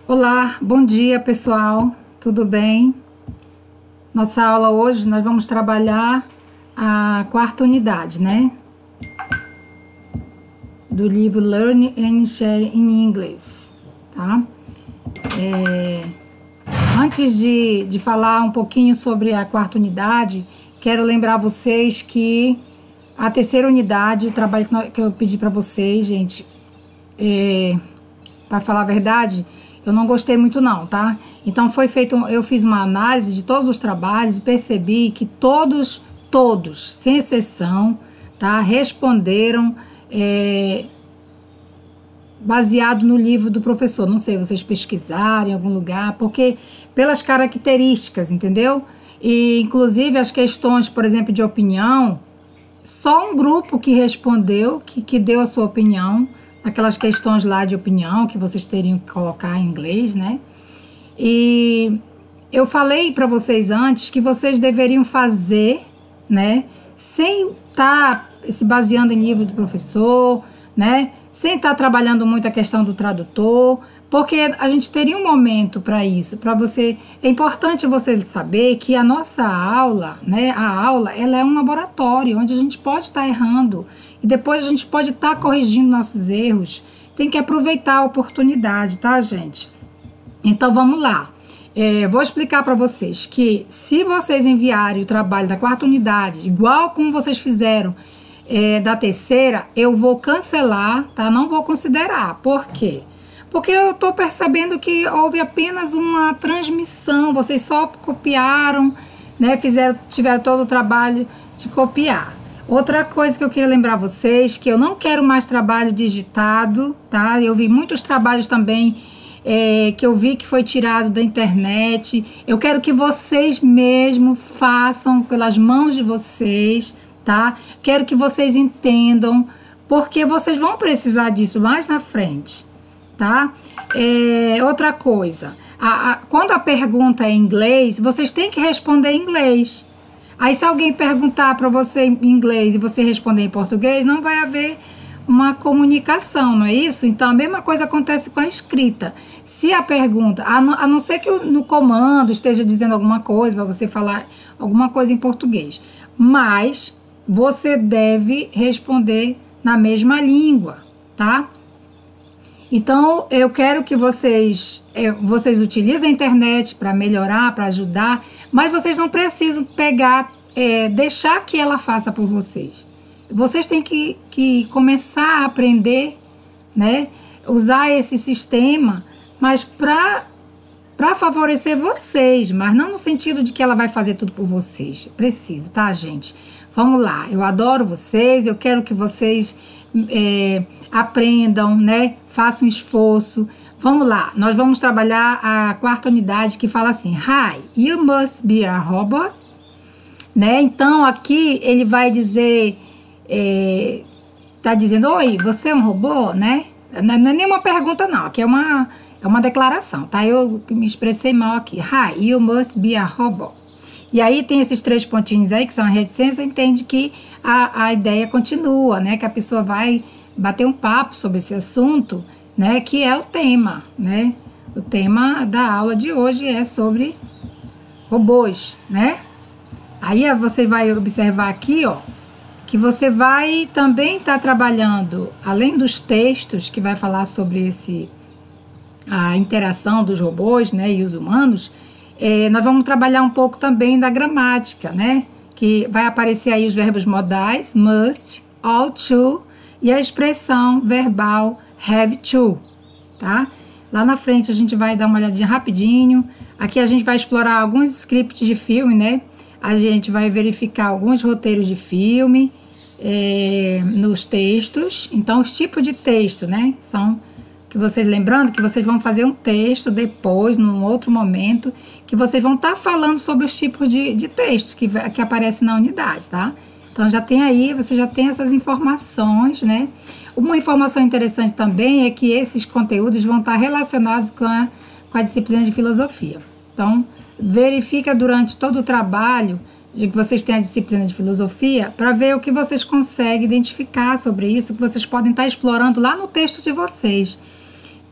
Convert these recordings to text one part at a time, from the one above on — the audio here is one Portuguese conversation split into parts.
Olá, bom dia pessoal, tudo bem? Nossa aula hoje nós vamos trabalhar a quarta unidade, né? Do livro Learn and Share in English, tá? Antes de falar um pouquinho sobre a quarta unidade, quero lembrar vocês que a terceira unidade, o trabalho que eu pedi para vocês, gente, para falar a verdade, eu não gostei muito não, tá? Então eu fiz uma análise de todos os trabalhos e percebi que todos, sem exceção, tá? Responderam baseado no livro do professor. Não sei, vocês pesquisaram em algum lugar, porque pelas características, entendeu? E inclusive as questões, por exemplo, de opinião, só um grupo que respondeu, que deu a sua opinião, aquelas questões lá de opinião que vocês teriam que colocar em inglês, né? E eu falei para vocês antes que vocês deveriam fazer, né? Sem estar se baseando em livro do professor, né? Sem estar trabalhando muito a questão do tradutor, porque a gente teria um momento para isso, para você. É importante você saber que a nossa aula, né? A aula, ela é um laboratório onde a gente pode estar errando e depois a gente pode estar corrigindo nossos erros. Tem que aproveitar a oportunidade, tá, gente? Então vamos lá. Vou explicar para vocês que se vocês enviarem o trabalho da quarta unidade, igual como vocês fizeram da terceira, eu vou cancelar, tá? Não vou considerar. Por quê? Porque eu estou percebendo que houve apenas uma transmissão, vocês só copiaram, né? Tiveram todo o trabalho de copiar. Outra coisa que eu queria lembrar vocês, que eu não quero mais trabalho digitado, tá? Eu vi muitos trabalhos também que eu vi que foi tirado da internet. Eu quero que vocês mesmo façam pelas mãos de vocês, tá? Quero que vocês entendam, porque vocês vão precisar disso mais na frente, tá? Outra coisa, quando a pergunta é em inglês, vocês têm que responder em inglês. Aí se alguém perguntar para você em inglês e você responder em português, não vai haver uma comunicação, não é isso? Então a mesma coisa acontece com a escrita. Se a pergunta, a não ser que no comando esteja dizendo alguma coisa, para você falar alguma coisa em português, mas você deve responder na mesma língua, tá? Então eu quero que vocês utilizem a internet para melhorar, para ajudar, mas vocês não precisam pegar, deixar que ela faça por vocês. Vocês têm que começar a aprender, né? Usar esse sistema, mas para favorecer vocês, mas não no sentido de que ela vai fazer tudo por vocês. Preciso, tá, gente? Vamos lá, eu adoro vocês, eu quero que vocês aprendam, né? Façam um esforço. Vamos lá, nós vamos trabalhar a quarta unidade que fala assim: Hi, you must be a robot, né? Então aqui ele vai dizer, tá dizendo, oi, você é um robô, né? Não é nenhuma pergunta não, aqui é uma declaração, tá? Eu me expressei mal aqui. Hi, you must be a robot. E aí tem esses 3 pontinhos aí que são a reticência, entende que a ideia continua, né? Que a pessoa vai bater um papo sobre esse assunto, né? Que é o tema, né? O tema da aula de hoje é sobre robôs, né? Aí você vai observar aqui, ó, que você vai também estar trabalhando, além dos textos que vai falar sobre a interação dos robôs, né? E os humanos. Nós vamos trabalhar um pouco também da gramática, né? Que vai aparecer aí os verbos modais, must, ought to, e a expressão verbal have to, tá? Lá na frente a gente vai dar uma olhadinha rapidinho. Aqui a gente vai explorar alguns scripts de filme, né? A gente vai verificar alguns roteiros de filme nos textos. Então, os tipos de texto, né? São que vocês, lembrando que vocês vão fazer um texto depois, num outro momento, que vocês vão estar falando sobre os tipos de textos que aparecem na unidade, tá? Então já tem aí, você já tem essas informações, né? Uma informação interessante também é que esses conteúdos vão estar relacionados com a disciplina de filosofia. Então, verifica durante todo o trabalho de que vocês têm a disciplina de filosofia para ver o que vocês conseguem identificar sobre isso, que vocês podem estar explorando lá no texto de vocês.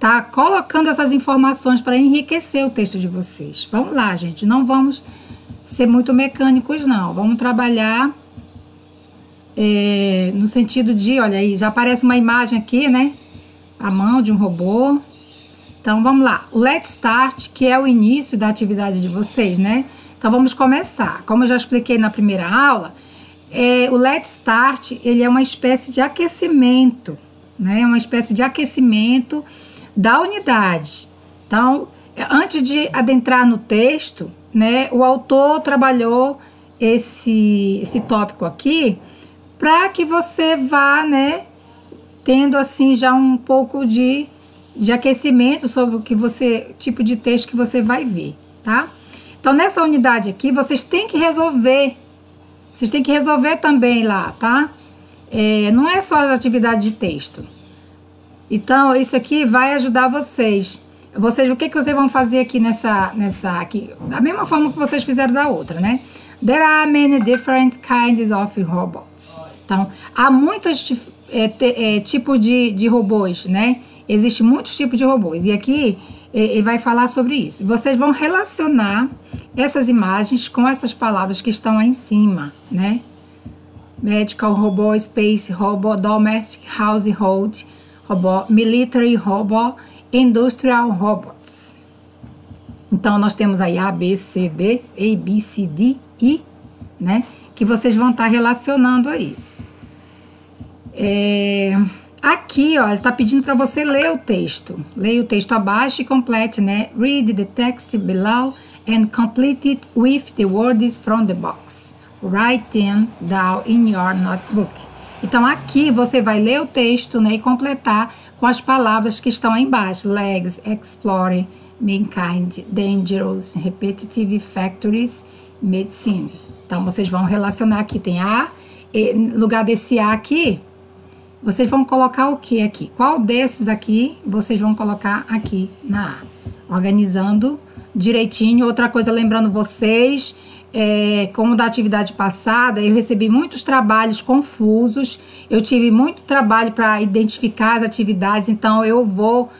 tá colocando essas informações para enriquecer o texto de vocês. Vamos lá, gente, não vamos ser muito mecânicos, não. Vamos trabalhar no sentido de, olha aí, já aparece uma imagem aqui, né? A mão de um robô. Então, vamos lá. O Let's Start, que é o início da atividade de vocês, né? Então, vamos começar. Como eu já expliquei na primeira aula, o Let's Start, ele é uma espécie de aquecimento, né? Uma espécie de aquecimento da unidade. Então, antes de adentrar no texto, né, o autor trabalhou esse tópico aqui para que você vá, né, tendo assim já um pouco de aquecimento sobre o que tipo de texto que você vai ver, tá? Então, nessa unidade aqui, vocês têm que resolver. Vocês têm que resolver também lá, tá? Não é só a atividade de texto. Então, isso aqui vai ajudar vocês. O que vocês vão fazer aqui nessa aqui? Da mesma forma que vocês fizeram da outra, né? There are many different kinds of robots. Então, há muitos tipos de robôs, né? Existem muitos tipos de robôs. E aqui ele vai falar sobre isso. Vocês vão relacionar essas imagens com essas palavras que estão aí em cima, né? Medical robô, space robô, domestic household robô, military robô, industrial robots. Então, nós temos aí A, B, C, D, I, né? Que vocês vão estar relacionando aí. Aqui, ó, ele está pedindo para você ler o texto. Leia o texto abaixo e complete, né? Read the text below and complete it with the words from the box. Write them down in your notebook. Então, aqui você vai ler o texto, né, e completar com as palavras que estão aí embaixo. Legs, explore, mankind, dangerous, repetitive factories, medicine. Então, vocês vão relacionar aqui. Tem A, no lugar desse A aqui, vocês vão colocar o que aqui? Qual desses aqui vocês vão colocar aqui na A? Organizando direitinho. Outra coisa, lembrando vocês, como da atividade passada, eu recebi muitos trabalhos confusos. Eu tive muito trabalho para identificar as atividades, então eu vou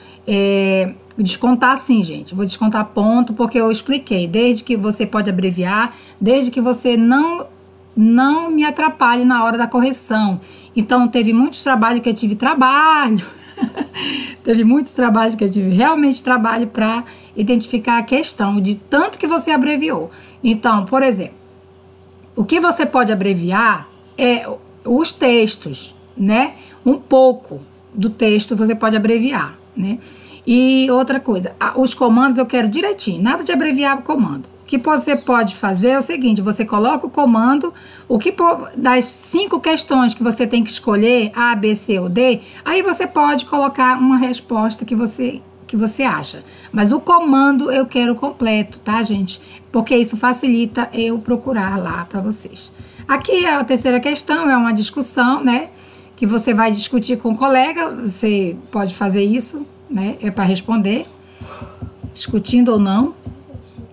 descontar sim, gente. Vou descontar ponto, porque eu expliquei. Desde que você pode abreviar, desde que você não me atrapalhe na hora da correção. Então, teve muitos trabalhos que eu tive trabalho. Teve muitos trabalhos que eu tive realmente trabalho para identificar a questão, de tanto que você abreviou. Então, por exemplo, o que você pode abreviar é os textos, né? Um pouco do texto você pode abreviar, né? E outra coisa, os comandos eu quero direitinho, nada de abreviar o comando. O que você pode fazer é o seguinte: você coloca o comando, das 5 questões que você tem que escolher, A, B, C ou D, aí você pode colocar uma resposta que você acha. Mas o comando eu quero completo, tá, gente? Porque isso facilita eu procurar lá para vocês. Aqui a terceira questão é uma discussão, né? Que você vai discutir com o colega, você pode fazer isso, né? É para responder, discutindo ou não.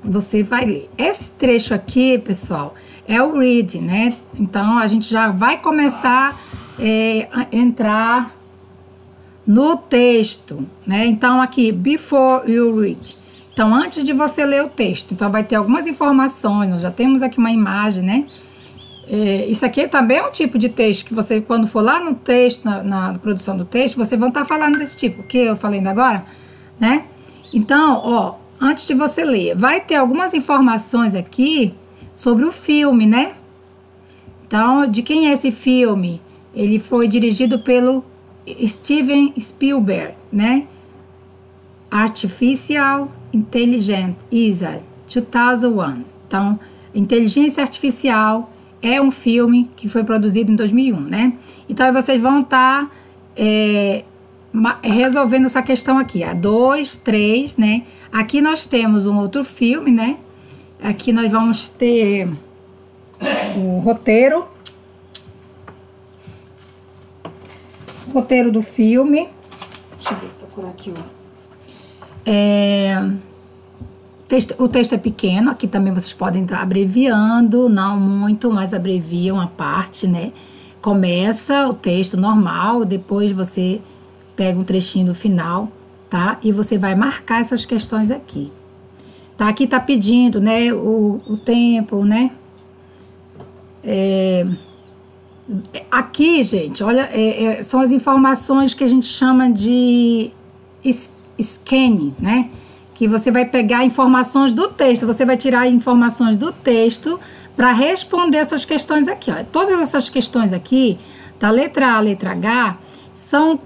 Você vai ler. Esse trecho aqui, pessoal, é o read, né? Então, a gente já vai começar a entrar no texto, né? Então, aqui, before you read. Então, antes de você ler o texto. Então, vai ter algumas informações. Nós já temos aqui uma imagem, né? Isso aqui também é um tipo de texto que você, quando for lá no texto, na produção do texto, vocês vão estar falando desse tipo, que eu falei ainda agora, né? Então, ó, antes de você ler, vai ter algumas informações aqui sobre o filme, né? Então, de quem é esse filme? Ele foi dirigido pelo Steven Spielberg, né? Artificial Intelligence is a 2001. Então, Inteligência Artificial é um filme que foi produzido em 2001, né? Então, aí vocês vão estar resolvendo essa questão aqui, a 2, 3, né? Aqui nós temos um outro filme, né? Aqui nós vamos ter o roteiro. O roteiro do filme. Deixa eu ver, procurar aqui, ó. O texto é pequeno, aqui também vocês podem estar abreviando, não muito, mas abreviam a parte, né? Começa o texto normal, depois você pega um trechinho do final tá? E você vai marcar essas questões aqui. Tá? Aqui tá pedindo, né, o tempo, né? Aqui, gente, olha, são as informações que a gente chama de scanning, né? Que você vai pegar informações do texto, você vai tirar informações do texto para responder essas questões aqui, ó. Todas essas questões aqui, da letra A à letra H, são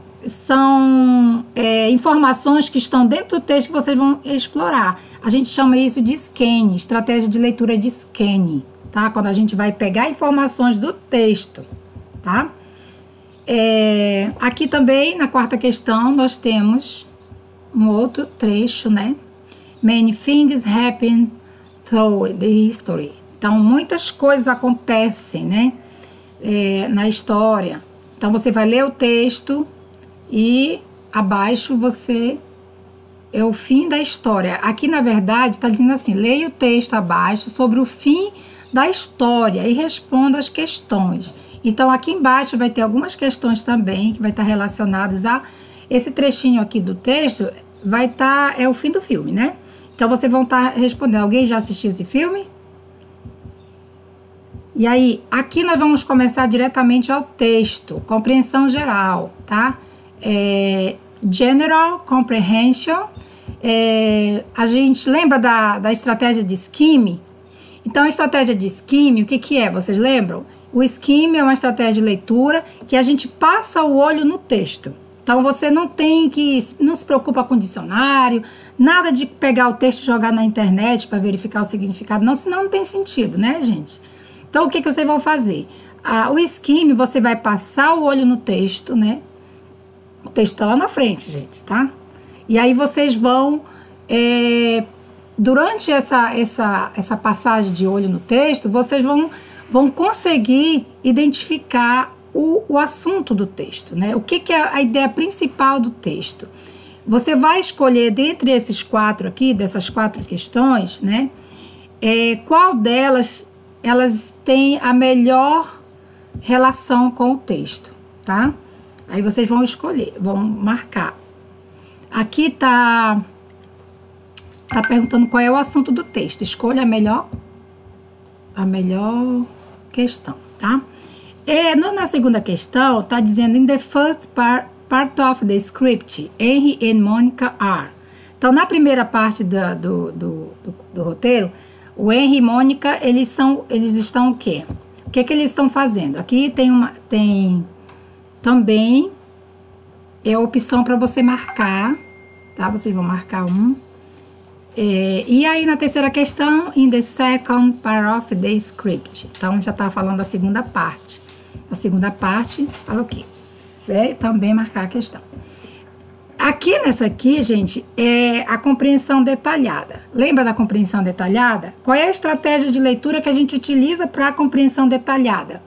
informações que estão dentro do texto que vocês vão explorar. A gente chama isso de scanning, estratégia de leitura de scanning, tá? Quando a gente vai pegar informações do texto, tá? Aqui também, na quarta questão, nós temos um outro trecho, né? Many things happen through the history. Então, muitas coisas acontecem, né? Na história. Então, você vai ler o texto e abaixo você... é o fim da história. Aqui, na verdade, está dizendo assim, leia o texto abaixo sobre o fim da história e responda as questões. Então, aqui embaixo vai ter algumas questões também que vai estar relacionadas a... Esse trechinho aqui do texto vai estar... é o fim do filme, né? Então, vocês vão estar respondendo. Alguém já assistiu esse filme? E aí, aqui nós vamos começar diretamente ao texto. Compreensão geral, tá? General Comprehension. A gente lembra da estratégia de skimming? Então, a estratégia de skimming, o que é? Vocês lembram? O skimming é uma estratégia de leitura que a gente passa o olho no texto. Então, você não se preocupa com dicionário, nada de pegar o texto e jogar na internet para verificar o significado, não, senão não tem sentido, né, gente? Então, o que vocês vão fazer? O skimming, você vai passar o olho no texto, né? O texto tá lá na frente, gente, tá? E aí vocês vão, durante essa passagem de olho no texto, vocês vão conseguir identificar o assunto do texto, né? O que é a ideia principal do texto? Você vai escolher dentre esses quatro aqui, dessas quatro questões, né? Qual delas elas têm a melhor relação com o texto, tá? Aí vocês vão escolher, vão marcar. Aqui tá perguntando qual é o assunto do texto. Escolha a melhor questão, tá? Na segunda questão, tá dizendo in the first part of the script, Henry and Monica are. Então, na primeira parte do roteiro, o Henry e Mônica, eles estão o quê? O que eles estão fazendo? Aqui tem também a opção para você marcar, tá? Vocês vão marcar um. E aí, na terceira questão, in the second part of the script. Então, já tá falando da segunda parte. A segunda parte, fala o quê? Também marcar a questão. Aqui nessa aqui, gente, é a compreensão detalhada. Lembra da compreensão detalhada? Qual é a estratégia de leitura que a gente utiliza para a compreensão detalhada?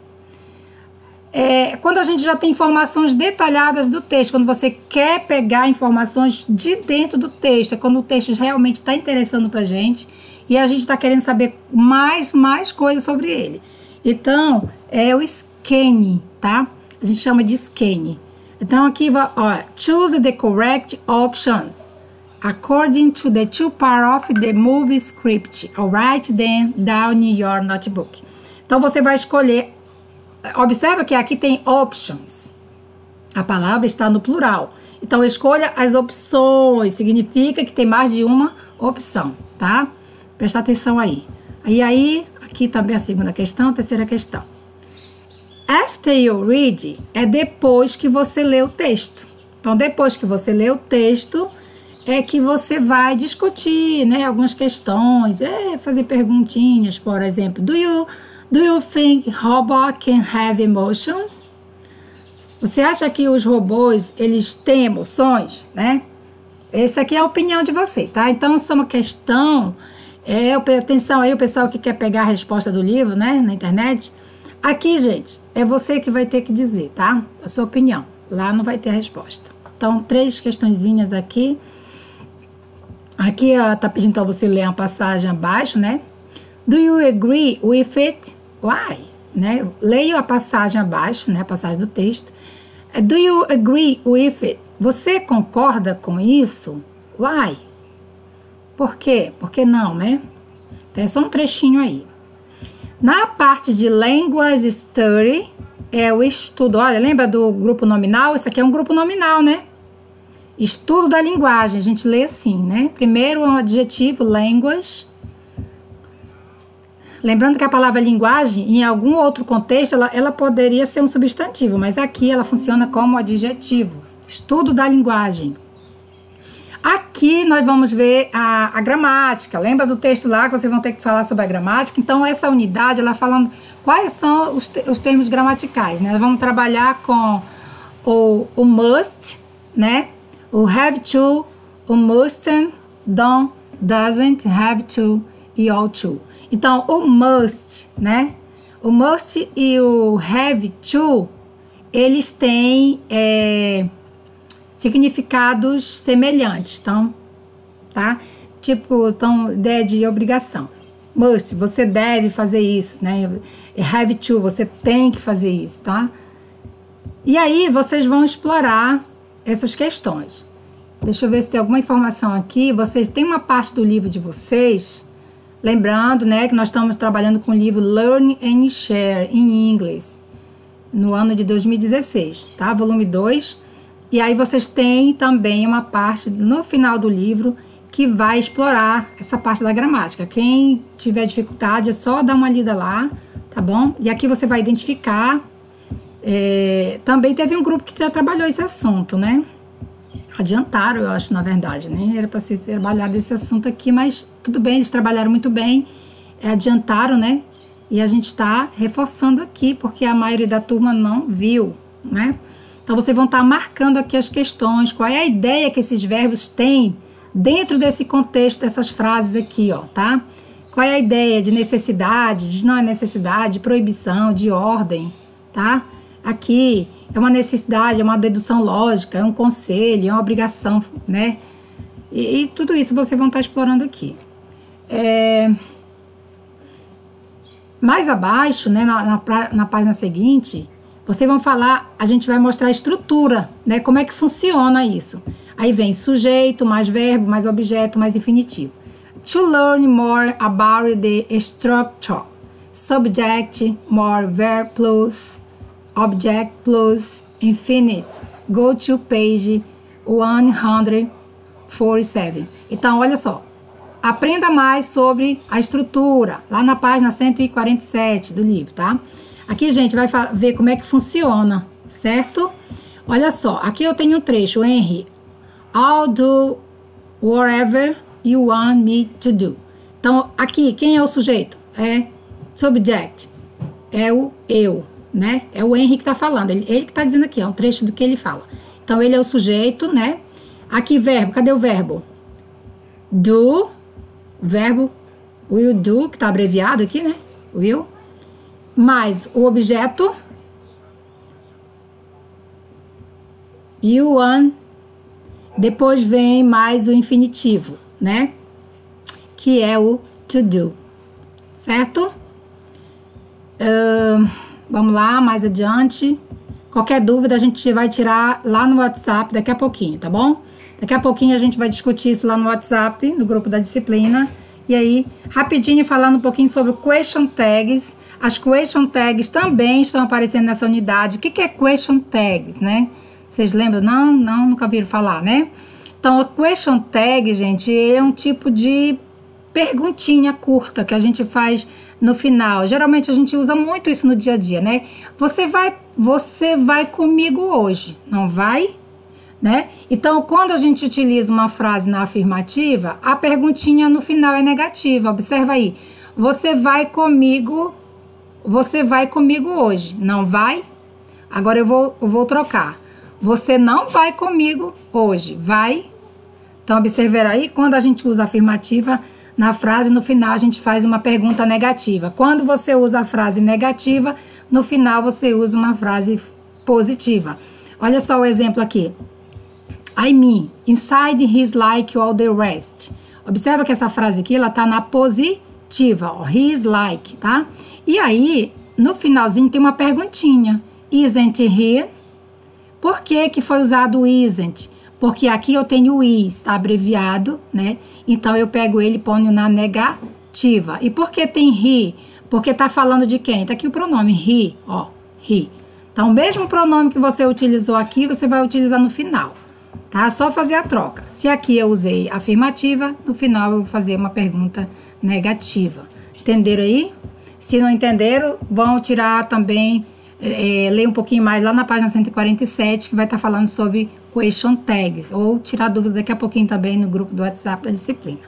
Quando a gente já tem informações detalhadas do texto, quando você quer pegar informações de dentro do texto, é quando o texto realmente está interessando para a gente e a gente está querendo saber mais coisas sobre ele. Então, é o scanning, tá? A gente chama de scanning. Então, aqui, ó, choose the correct option according to the two part of the movie script. Or write them down in your notebook. Então, você vai escolher. Observa que aqui tem options. A palavra está no plural. Então, escolha as opções. Significa que tem mais de uma opção, tá? Presta atenção aí. E aí, aqui também a segunda questão, a terceira questão. After you read é depois que você lê o texto. Então, depois que você lê o texto, é que você vai discutir, né, algumas questões, fazer perguntinhas, por exemplo. Do you think robot can have emotions? Você acha que os robôs, eles têm emoções, né? Essa aqui é a opinião de vocês, tá? Então, isso é uma questão, atenção aí, o pessoal que quer pegar a resposta do livro, né, na internet. Aqui, gente, é você que vai ter que dizer, tá? A sua opinião. Lá não vai ter a resposta. Então, 3 questõezinhas aqui. Aqui, ó, tá pedindo para você ler uma passagem abaixo, né? Do you agree with it? Why? Né? Leia a passagem abaixo, né? A passagem do texto. Do you agree with it? Você concorda com isso? Why? Por quê? Por que não, né? Tem só um trechinho aí. Na parte de Language Study, é o estudo. Olha, lembra do grupo nominal? Isso aqui é um grupo nominal, né? Estudo da linguagem. A gente lê assim, né? Primeiro é um adjetivo, language. Lembrando que a palavra linguagem, em algum outro contexto, ela poderia ser um substantivo, mas aqui ela funciona como adjetivo. Estudo da linguagem. Aqui nós vamos ver a gramática. Lembra do texto lá que vocês vão ter que falar sobre a gramática? Então, essa unidade, ela falando quais são os termos gramaticais, né? Nós vamos trabalhar com o must, né? O have to, o mustn't, don't, doesn't, have to e ought to. Então, o must, né? O must e o have to, eles têm significados semelhantes, então, tá? Tipo, então, ideia de obrigação. Must, você deve fazer isso, né? Have to, você tem que fazer isso, tá? E aí, vocês vão explorar essas questões. Deixa eu ver se tem alguma informação aqui. Vocês têm uma parte do livro de vocês, lembrando, né, que nós estamos trabalhando com o livro Learn and Share em inglês, no ano de 2016, tá? Volume 2. E aí vocês têm também uma parte no final do livro que vai explorar essa parte da gramática. Quem tiver dificuldade é só dar uma lida lá, tá bom? E aqui você vai identificar. Também teve um grupo que já trabalhou esse assunto, né? Adiantaram, eu acho, na verdade, né? Era para ser trabalhado esse assunto aqui, mas tudo bem, eles trabalharam muito bem, adiantaram, né? E a gente está reforçando aqui, porque a maioria da turma não viu, né? Então, vocês vão estar marcando aqui as questões, qual é a ideia que esses verbos têm dentro desse contexto, dessas frases aqui, ó, tá? Qual é a ideia de necessidade, de não é necessidade, de proibição, de ordem, tá? Aqui é uma necessidade, é uma dedução lógica, é um conselho, é uma obrigação, né? E tudo isso vocês vão estar explorando aqui. Mais abaixo, né, na página seguinte, vocês vão falar, a gente vai mostrar a estrutura, né? Como é que funciona isso. Aí vem sujeito, mais verbo, mais objeto, mais infinitivo. To learn more about the structure. Subject, more, verb plus, object plus, infinite. Go to page 147. Então, olha só. Aprenda mais sobre a estrutura, lá na página 147 do livro, tá? Aqui, gente, vai ver como é que funciona, certo? Olha só, aqui eu tenho um trecho, Henry. I'll do whatever you want me to do. Então, aqui, quem é o sujeito? É subject. É o eu, né? É o Henry que tá falando. Ele que tá dizendo aqui, é um trecho do que ele fala. Então, ele é o sujeito, né? Aqui, verbo. Cadê o verbo? Do. Verbo will do, que tá abreviado aqui, né? Will. Mais o objeto you want, depois vem mais o infinitivo, né? Que é o to do, certo? Vamos lá, mais adiante. Qualquer dúvida a gente vai tirar lá no WhatsApp daqui a pouquinho, tá bom? Daqui a pouquinho a gente vai discutir isso lá no WhatsApp, no grupo da disciplina. E aí, rapidinho falando um pouquinho sobre question tags. As question tags também estão aparecendo nessa unidade. O que é question tags, né? Vocês lembram? Não, nunca viram falar, né? Então, a question tag, gente, é um tipo de perguntinha curta que a gente faz no final. Geralmente a gente usa muito isso no dia a dia, né? Você vai comigo hoje, não vai? Né? Então, quando a gente utiliza uma frase na afirmativa, a perguntinha no final é negativa. Observa aí. Você vai comigo hoje, não vai? Agora eu vou trocar. Você não vai comigo hoje, vai? Então, observa aí, quando a gente usa afirmativa na frase, no final a gente faz uma pergunta negativa. Quando você usa a frase negativa, no final você usa uma frase positiva. Olha só o exemplo aqui. I mean, inside he's like all the rest. Observa que essa frase aqui, ela tá na positiva, ó, he's like, tá? E aí, no finalzinho tem uma perguntinha. Isn't he? Por que que foi usado o isn't? Porque aqui eu tenho o is, tá abreviado, né? Então eu pego ele e ponho na negativa. E por que tem he? Porque tá falando de quem? Tá aqui o pronome he, ó, he. Então o mesmo pronome que você utilizou aqui, você vai utilizar no final, tá? Só fazer a troca. Se aqui eu usei afirmativa, no final eu vou fazer uma pergunta negativa. Entenderam aí? Se não entenderam, vão tirar também, ler um pouquinho mais lá na página 147, que vai estar falando sobre question tags, ou tirar dúvida daqui a pouquinho também no grupo do WhatsApp da disciplina.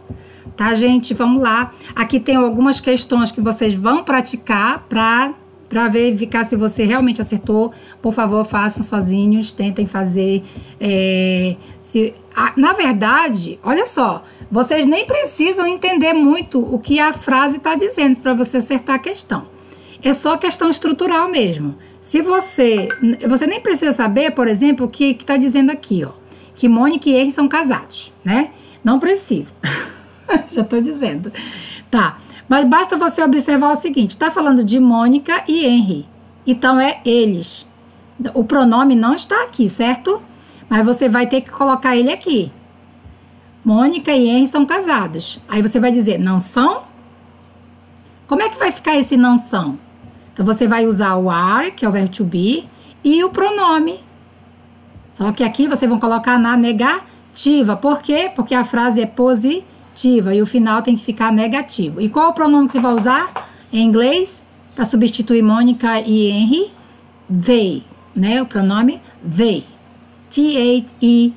Tá, gente? Vamos lá. Aqui tem algumas questões que vocês vão praticar para verificar se você realmente acertou. Por favor, façam sozinhos, tentem fazer. Na verdade, olha só, vocês nem precisam entender muito o que a frase está dizendo para você acertar a questão. É só questão estrutural mesmo. Se você nem precisa saber, por exemplo, o que está dizendo aqui, ó, que Mônica e Henry são casados, né? Não precisa. Já estou dizendo. Tá, mas basta você observar o seguinte, está falando de Mônica e Henry. Então é eles. O pronome não está aqui, certo? Mas você vai ter que colocar ele aqui. Mônica e Henry são casados. Aí você vai dizer, não são? Como é que vai ficar esse não são? Então, você vai usar o are, que é o verbo to be, e o pronome. Só que aqui vocês vão colocar na negativa. Por quê? Porque a frase é positiva e o final tem que ficar negativo. E qual é o pronome que você vai usar em inglês para substituir Mônica e Henry? They, né? O pronome they. T-H-E-Y,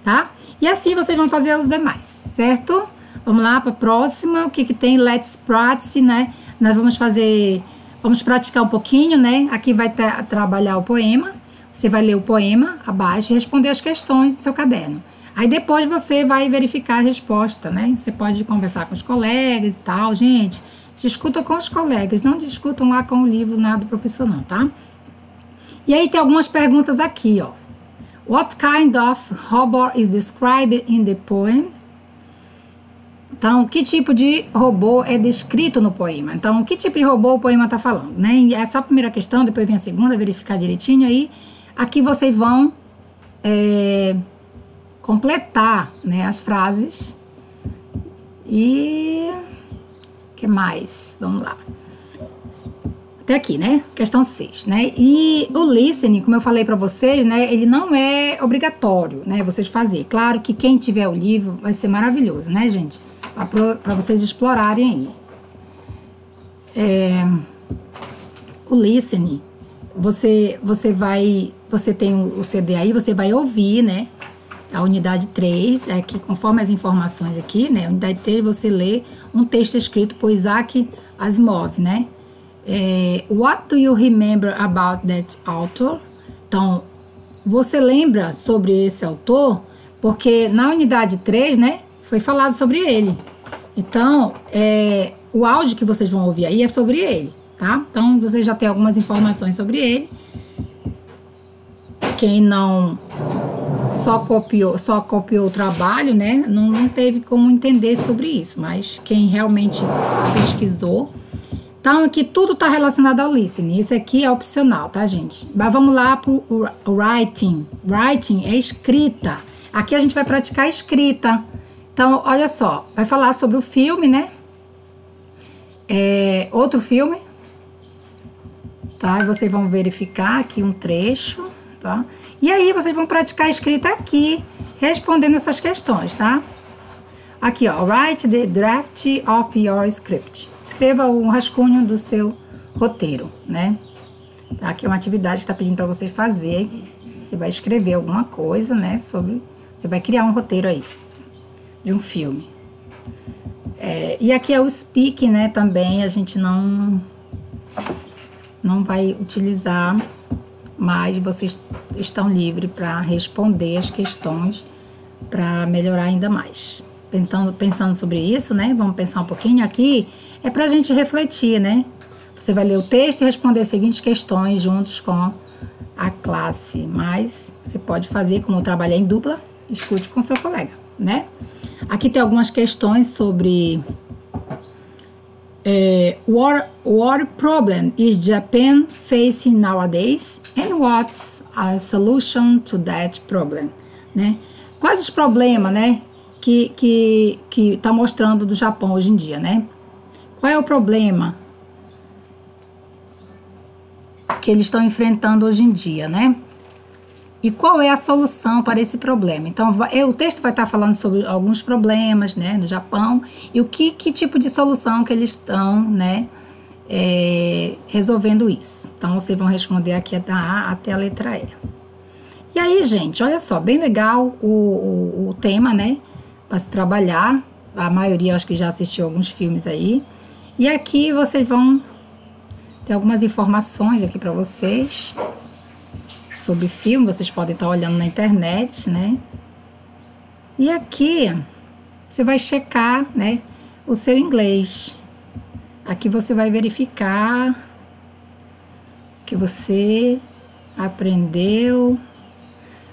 tá? E assim vocês vão fazer os demais, certo? Vamos lá para a próxima. O que que tem? Let's practice, né? Nós vamos praticar um pouquinho, né? Aqui vai trabalhar o poema. Você vai ler o poema abaixo e responder as questões do seu caderno. Aí depois você vai verificar a resposta, né? Você pode conversar com os colegas e tal. Gente, discuta com os colegas, não discutam lá com o livro nada do professor não, tá? E aí tem algumas perguntas aqui, ó. What kind of robot is described in the poem? Então, que tipo de robô é descrito no poema? Então, que tipo de robô o poema está falando, né? E essa é a primeira questão, depois vem a segunda, verificar direitinho aí. Aqui vocês vão completar, né, as frases. E o que mais? Vamos lá. Até aqui, né? Questão 6, né? E o listening, como eu falei para vocês, né? Ele não é obrigatório, né? Vocês fazer. Claro que quem tiver o livro vai ser maravilhoso, né, gente? Para vocês explorarem aí. O listening, você tem o CD aí, você vai ouvir, né? A unidade 3, que conforme as informações aqui, né? A unidade 3 você lê um texto escrito por Isaac Asimov, né? What do you remember about that author? Então, você lembra sobre esse autor? Porque na unidade 3, né? Foi falado sobre ele. Então, o áudio que vocês vão ouvir aí é sobre ele, tá? Então, vocês já têm algumas informações sobre ele. Quem não só copiou o trabalho, né? Não teve como entender sobre isso. Mas quem realmente pesquisou... Então, aqui tudo está relacionado ao listening. Isso aqui é opcional, tá, gente? Mas vamos lá para o writing. Writing é escrita. Aqui a gente vai praticar a escrita. Então, olha só. Vai falar sobre o filme, né? Outro filme. Tá? E vocês vão verificar aqui um trecho, tá? E aí, vocês vão praticar a escrita aqui, respondendo essas questões, tá? Aqui, ó. Write the draft of your script. Escreva um rascunho do seu roteiro, né? Tá? Aqui é uma atividade que está pedindo para vocês fazer. Você vai escrever alguma coisa, né? Você vai criar um roteiro aí de um filme. E aqui é o speak, né? Também a gente não vai utilizar, mas vocês estão livres para responder as questões para melhorar ainda mais. Pensando sobre isso, né? Vamos pensar um pouquinho aqui. É para a gente refletir, né? Você vai ler o texto e responder as seguintes questões juntos com a classe. Mas você pode fazer, como trabalhar em dupla, escute com seu colega, né? Aqui tem algumas questões sobre What problem is Japan facing nowadays and what's a solution to that problem, né? Quais os problemas, né, que tá mostrando do Japão hoje em dia, né? Qual é o problema que eles estão enfrentando hoje em dia, né? E qual é a solução para esse problema? Então, o texto vai estar falando sobre alguns problemas, né, no Japão, e o que tipo de solução que eles estão, né, resolvendo isso. Então, vocês vão responder aqui da A até a letra E. E aí, gente, olha só, bem legal o tema, né, para se trabalhar. A maioria, acho que já assistiu alguns filmes aí. E aqui vocês vão ter algumas informações aqui para vocês sobre filme, vocês podem estar olhando na internet, né? E aqui você vai checar, né, o seu inglês. Aqui você vai verificar que você aprendeu.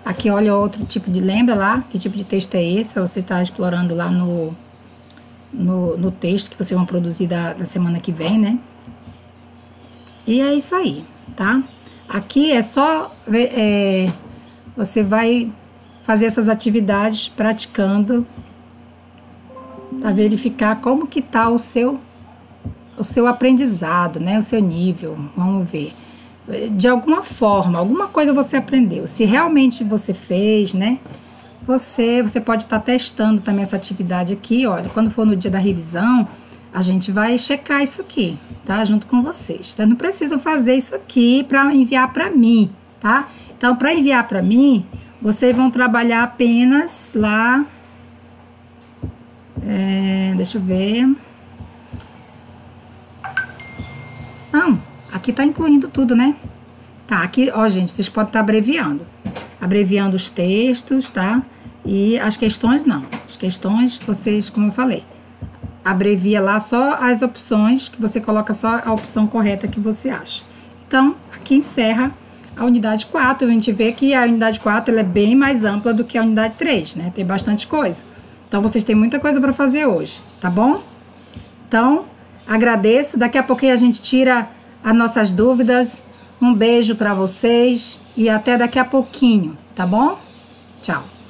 Aqui olha outro tipo de, lembra lá que tipo de texto é esse, para você estar explorando lá no texto que vocês vão produzir da semana que vem, né? E é isso aí, tá? Aqui é só, você vai fazer essas atividades praticando para verificar como que tá o seu aprendizado, né? O seu nível, vamos ver. De alguma forma, alguma coisa você aprendeu. Se realmente você fez, né? Você pode estar testando também essa atividade aqui, olha, quando for no dia da revisão, a gente vai checar isso aqui, tá? Junto com vocês. Vocês não precisam fazer isso aqui para enviar para mim, tá? Então, para enviar para mim, vocês vão trabalhar apenas lá. Deixa eu ver. Não, aqui tá incluindo tudo, né? Tá, aqui, ó, gente, vocês podem estar abreviando. Abreviando os textos, tá? E as questões não. As questões, vocês, como eu falei, abrevia lá só as opções, que você coloca só a opção correta que você acha. Então, aqui encerra a unidade 4. A gente vê que a unidade 4 ela é bem mais ampla do que a unidade 3, né? Tem bastante coisa. Então, vocês têm muita coisa para fazer hoje, tá bom? Então, agradeço. Daqui a pouquinho a gente tira as nossas dúvidas. Um beijo para vocês e até daqui a pouquinho, tá bom? Tchau.